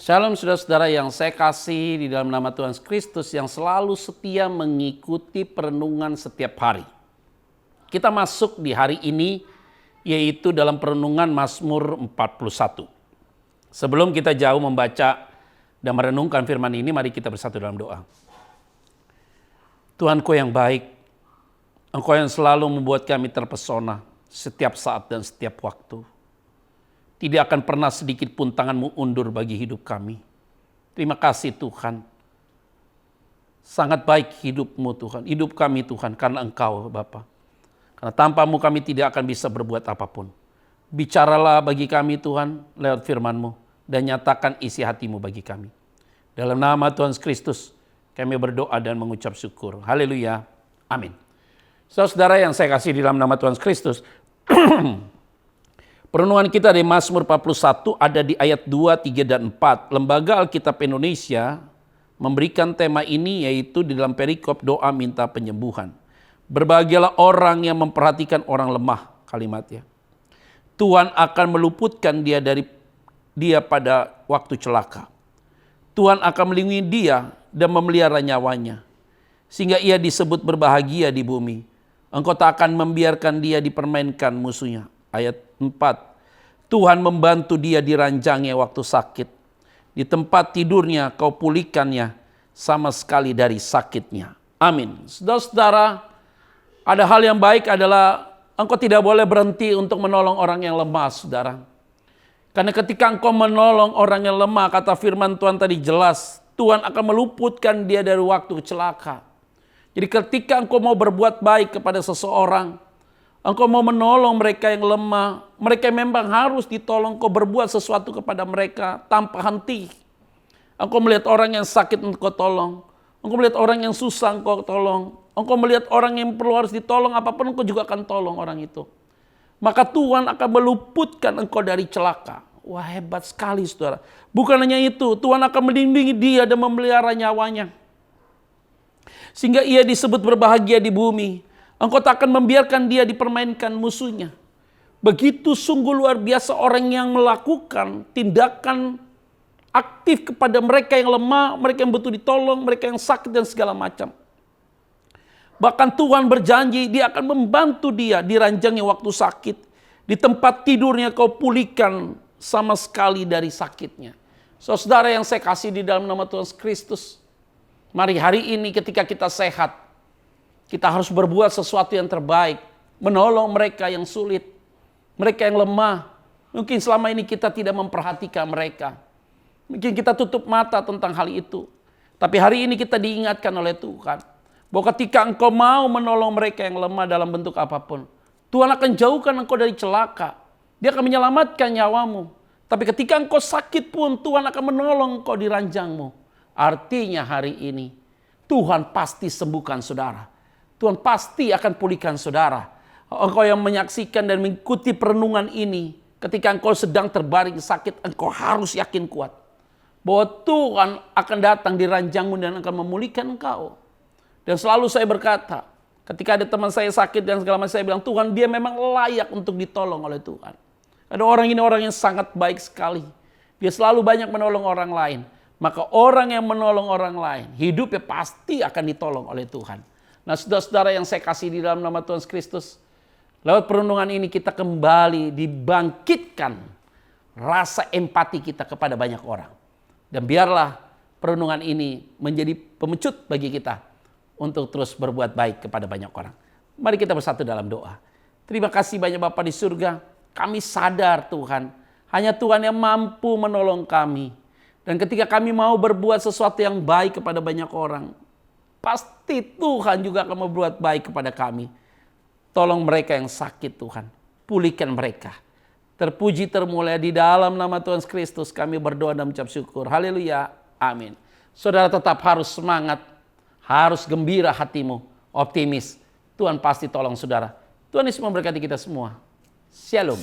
Shalom saudara-saudara yang saya kasih di dalam nama Tuhan Kristus yang selalu setia mengikuti perenungan setiap hari. Kita masuk di hari ini yaitu dalam perenungan Mazmur 41. Sebelum kita jauh membaca dan merenungkan firman ini, mari kita bersatu dalam doa. Tuhan, Engkau yang baik, Engkau yang selalu membuat kami terpesona setiap saat dan setiap waktu. Tidak akan pernah sedikit pun tangan-Mu undur bagi hidup kami. Terima kasih Tuhan. Sangat baik hidup-Mu Tuhan. Hidup kami Tuhan karena Engkau Bapa. Karena tanpa-Mu kami tidak akan bisa berbuat apapun. Bicaralah bagi kami Tuhan lewat firman-Mu. Dan nyatakan isi hati-Mu bagi kami. Dalam nama Tuhan Kristus kami berdoa dan mengucap syukur. Haleluya. Amin. Saudara yang saya kasih di dalam nama Tuhan Kristus. Perenungan kita di Mazmur 41 ada di ayat 2, 3, dan 4. Lembaga Alkitab Indonesia memberikan tema ini yaitu di dalam perikop doa minta penyembuhan. Berbahagialah orang yang memperhatikan orang lemah, kalimatnya. Tuhan akan meluputkan dia pada waktu celaka. Tuhan akan melindungi dia dan memelihara nyawanya. Sehingga ia disebut berbahagia di bumi. Engkau tak akan membiarkan dia dipermainkan musuhnya. Ayat 4, Tuhan membantu dia di ranjangnya waktu sakit. Di tempat tidurnya kau pulihkannya sama sekali dari sakitnya. Amin. Saudara-saudara, ada hal yang baik adalah engkau tidak boleh berhenti untuk menolong orang yang lemah, saudara. Karena ketika engkau menolong orang yang lemah, kata firman Tuhan tadi jelas, Tuhan akan meluputkan dia dari waktu celaka. Jadi ketika engkau mau berbuat baik kepada seseorang, engkau mau menolong mereka yang lemah, mereka memang harus ditolong. Engkau berbuat sesuatu kepada mereka tanpa henti. Engkau melihat orang yang sakit, engkau tolong. Engkau melihat orang yang susah, engkau tolong. Engkau melihat orang yang perlu harus ditolong, apapun engkau juga akan tolong orang itu. Maka Tuhan akan meluputkan engkau dari celaka. Wah, hebat sekali saudara. Bukan hanya itu, Tuhan akan melindungi dia dan memelihara nyawanya. Sehingga ia disebut berbahagia di bumi. Engkau tak akan membiarkan dia dipermainkan musuhnya. Begitu sungguh luar biasa orang yang melakukan tindakan aktif kepada mereka yang lemah, mereka yang butuh ditolong, mereka yang sakit dan segala macam. Bahkan Tuhan berjanji dia akan membantu dia di ranjangnya waktu sakit. Di tempat tidurnya kau pulihkan sama sekali dari sakitnya. Saudara yang saya kasih di dalam nama Tuhan Kristus. Mari hari ini ketika kita sehat, kita harus berbuat sesuatu yang terbaik. Menolong mereka yang sulit. Mereka yang lemah. Mungkin selama ini kita tidak memperhatikan mereka. Mungkin kita tutup mata tentang hal itu. Tapi hari ini kita diingatkan oleh Tuhan. Bahwa ketika engkau mau menolong mereka yang lemah dalam bentuk apapun. Tuhan akan jauhkan engkau dari celaka. Dia akan menyelamatkan nyawamu. Tapi ketika engkau sakit pun Tuhan akan menolong engkau di ranjangmu. Artinya hari ini Tuhan pasti sembuhkan saudara. Tuhan pasti akan pulihkan saudara. Engkau yang menyaksikan dan mengikuti perenungan ini. Ketika engkau sedang terbaring sakit, engkau harus yakin kuat. Bahwa Tuhan akan datang di ranjangmu dan akan memulihkan engkau. Dan selalu saya berkata, ketika ada teman saya sakit dan segala macam, saya bilang, Tuhan dia memang layak untuk ditolong oleh Tuhan. Ada orang ini orang yang sangat baik sekali. Dia selalu banyak menolong orang lain. Maka orang yang menolong orang lain, hidupnya pasti akan ditolong oleh Tuhan. Nah saudara-saudara yang saya kasih di dalam nama Tuhan Kristus. Lewat perenungan ini kita kembali dibangkitkan rasa empati kita kepada banyak orang. Dan biarlah perenungan ini menjadi pemecut bagi kita untuk terus berbuat baik kepada banyak orang. Mari kita bersatu dalam doa. Terima kasih banyak Bapa di surga. Kami sadar Tuhan, hanya Tuhan yang mampu menolong kami. Dan ketika kami mau berbuat sesuatu yang baik kepada banyak orang, pasti Tuhan juga akan berbuat baik kepada kami. Tolong mereka yang sakit Tuhan. Pulihkan mereka. Terpuji termulia di dalam nama Tuhan Kristus kami berdoa dan mengucap syukur. Haleluya. Amin. Saudara tetap harus semangat. Harus gembira hatimu. Optimis. Tuhan pasti tolong saudara. Tuhan Yesus memberkati kita semua. Shalom.